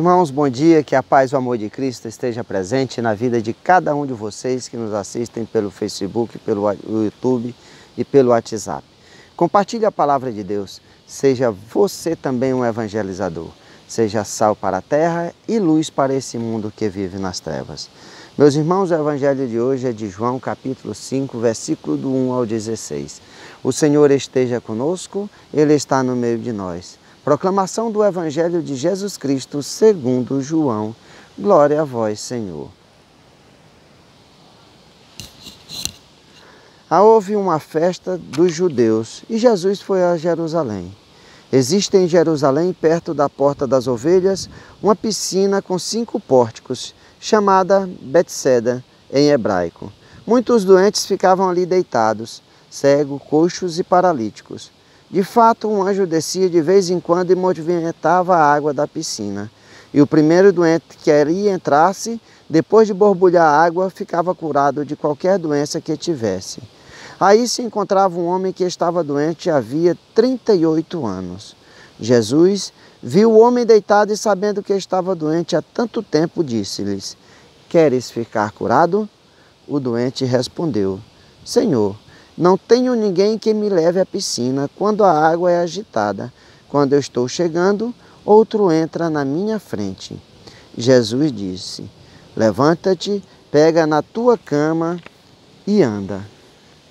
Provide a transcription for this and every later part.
Irmãos, bom dia, que a paz e o amor de Cristo esteja presente na vida de cada um de vocês que nos assistem pelo Facebook, pelo YouTube e pelo WhatsApp. Compartilhe a palavra de Deus, seja você também um evangelizador, seja sal para a terra e luz para esse mundo que vive nas trevas. Meus irmãos, o evangelho de hoje é de João capítulo 5, versículo do 1 ao 16. O Senhor esteja conosco, Ele está no meio de nós. Proclamação do Evangelho de Jesus Cristo segundo João. Glória a vós, Senhor. Houve uma festa dos judeus e Jesus foi a Jerusalém. Existe em Jerusalém, perto da Porta das Ovelhas, uma piscina com 5 pórticos, chamada Betseda em hebraico. Muitos doentes ficavam ali deitados, cegos, coxos e paralíticos. De fato, um anjo descia de vez em quando e movimentava a água da piscina. E o primeiro doente que ali entrasse, depois de borbulhar a água, ficava curado de qualquer doença que tivesse. Aí se encontrava um homem que estava doente havia 38 anos. Jesus viu o homem deitado e, sabendo que estava doente há tanto tempo, disse-lhes: "Queres ficar curado?" O doente respondeu: "Senhor, não tenho ninguém que me leve à piscina quando a água é agitada. Quando eu estou chegando, outro entra na minha frente." Jesus disse: "Levanta-te, pega na tua cama e anda."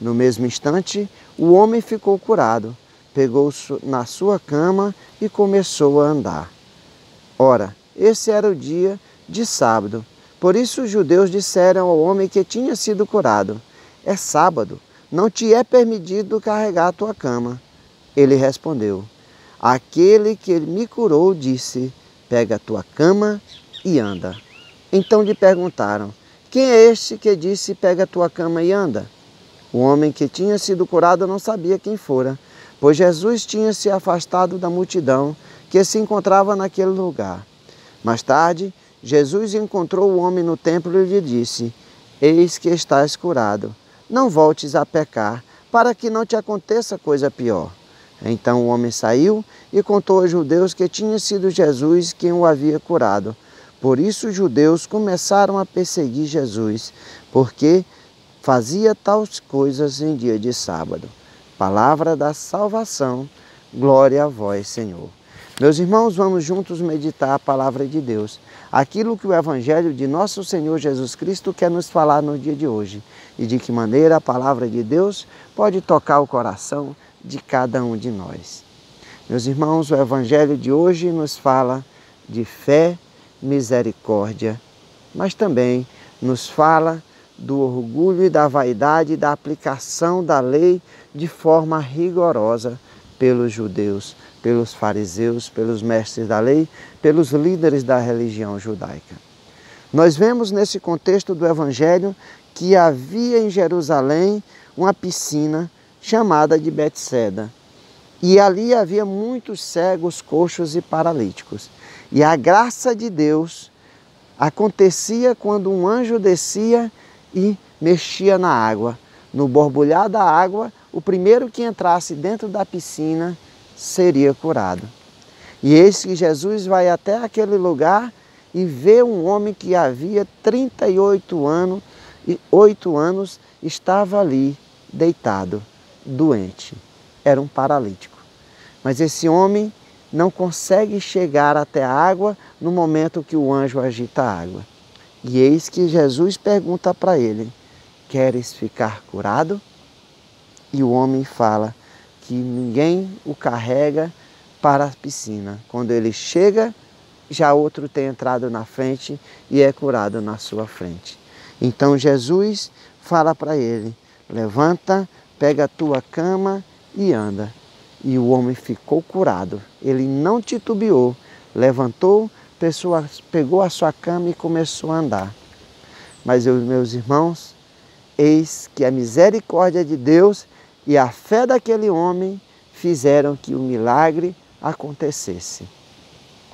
No mesmo instante, o homem ficou curado, pegou na sua cama e começou a andar. Ora, esse era o dia de sábado. Por isso os judeus disseram ao homem que tinha sido curado: "É sábado. Não te é permitido carregar a tua cama." Ele respondeu: "Aquele que me curou disse: pega a tua cama e anda." Então lhe perguntaram: "Quem é este que disse: pega a tua cama e anda?" O homem que tinha sido curado não sabia quem fora, pois Jesus tinha se afastado da multidão que se encontrava naquele lugar. Mais tarde, Jesus encontrou o homem no templo e lhe disse: "Eis que estás curado. Não voltes a pecar, para que não te aconteça coisa pior." Então o homem saiu e contou aos judeus que tinha sido Jesus quem o havia curado. Por isso os judeus começaram a perseguir Jesus, porque fazia tais coisas em dia de sábado. Palavra da salvação, glória a vós, Senhor. Meus irmãos, vamos juntos meditar a palavra de Deus, aquilo que o Evangelho de nosso Senhor Jesus Cristo quer nos falar no dia de hoje, e de que maneira a palavra de Deus pode tocar o coração de cada um de nós. Meus irmãos, o Evangelho de hoje nos fala de fé, misericórdia, mas também nos fala do orgulho e da vaidade da aplicação da lei de forma rigorosa pelos judeus, pelos fariseus, pelos mestres da lei, pelos líderes da religião judaica. Nós vemos nesse contexto do Evangelho que havia em Jerusalém uma piscina chamada de Betseda. E ali havia muitos cegos, coxos e paralíticos. E a graça de Deus acontecia quando um anjo descia e mexia na água. No borbulhar da água, o primeiro que entrasse dentro da piscina seria curado. E eis que Jesus vai até aquele lugar e vê um homem que havia 38 anos, e 8 anos estava ali deitado, doente. Era um paralítico. Mas esse homem não consegue chegar até a água no momento que o anjo agita a água. E eis que Jesus pergunta para ele: "Queres ficar curado?" E o homem fala que ninguém o carrega para a piscina. Quando ele chega, já outro tem entrado na frente e é curado na sua frente. Então Jesus fala para ele: "Levanta, pega a tua cama e anda." E o homem ficou curado. Ele não titubeou, levantou, pegou a sua cama e começou a andar. Mas meus irmãos, eis que a misericórdia de Deus e a fé daquele homem fizeram que o milagre acontecesse.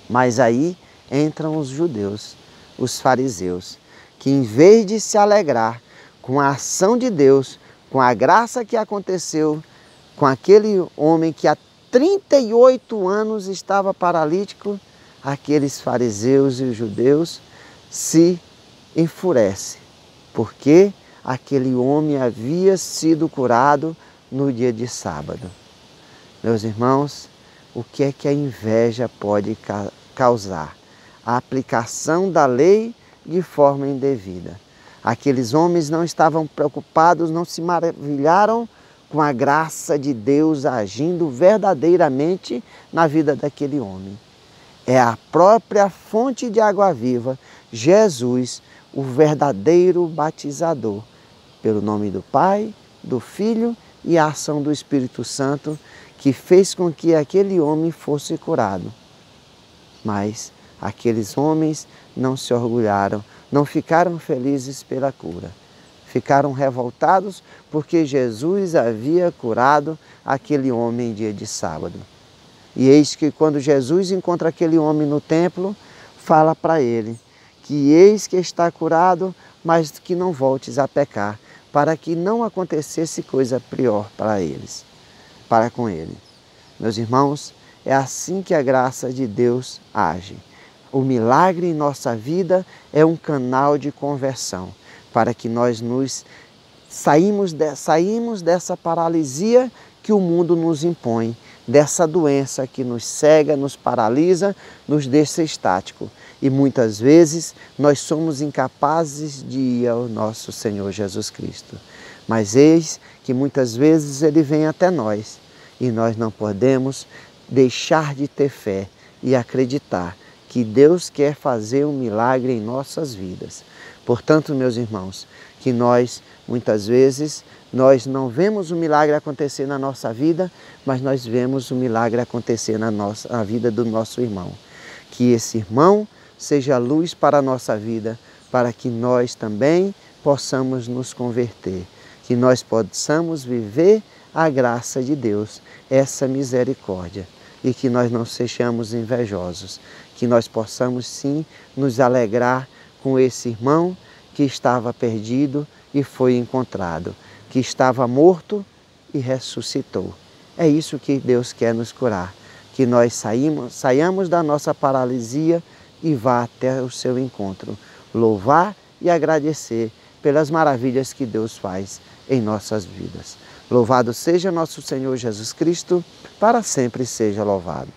Mas aí entram os judeus, os fariseus, que em vez de se alegrar com a ação de Deus, com a graça que aconteceu com aquele homem que há 38 anos estava paralítico, aqueles fariseus e os judeus se enfurecem, porque aquele homem havia sido curado no dia de sábado. Meus irmãos, o que é que a inveja pode causar? A aplicação da lei de forma indevida. Aqueles homens não estavam preocupados, não se maravilharam com a graça de Deus agindo verdadeiramente na vida daquele homem. É a própria fonte de água viva, Jesus, o verdadeiro batizador, pelo nome do Pai, do Filho e a ação do Espírito Santo, que fez com que aquele homem fosse curado. Mas aqueles homens não se orgulharam, não ficaram felizes pela cura. Ficaram revoltados porque Jesus havia curado aquele homem em dia de sábado. E eis que quando Jesus encontra aquele homem no templo, fala para ele que eis que está curado, mas que não voltes a pecar, para que não acontecesse coisa pior para com ele. Meus irmãos, é assim que a graça de Deus age. O milagre em nossa vida é um canal de conversão, para que nós saímos dessa paralisia que o mundo nos impõe, dessa doença que nos cega, nos paralisa, nos deixa estático. E muitas vezes nós somos incapazes de ir ao nosso Senhor Jesus Cristo. Mas eis que muitas vezes Ele vem até nós e nós não podemos deixar de ter fé e acreditar que Deus quer fazer um milagre em nossas vidas. Portanto, meus irmãos, que nós, muitas vezes, nós não vemos o milagre acontecer na nossa vida, mas nós vemos o milagre acontecer na vida do nosso irmão. Que esse irmão seja luz para a nossa vida, para que nós também possamos nos converter, que nós possamos viver a graça de Deus, essa misericórdia, e que nós não sejamos invejosos, que nós possamos sim nos alegrar com esse irmão que estava perdido e foi encontrado, que estava morto e ressuscitou. É isso que Deus quer nos curar, que nós saiamos da nossa paralisia e vá até o seu encontro, louvar e agradecer pelas maravilhas que Deus faz em nossas vidas. Louvado seja nosso Senhor Jesus Cristo, para sempre seja louvado.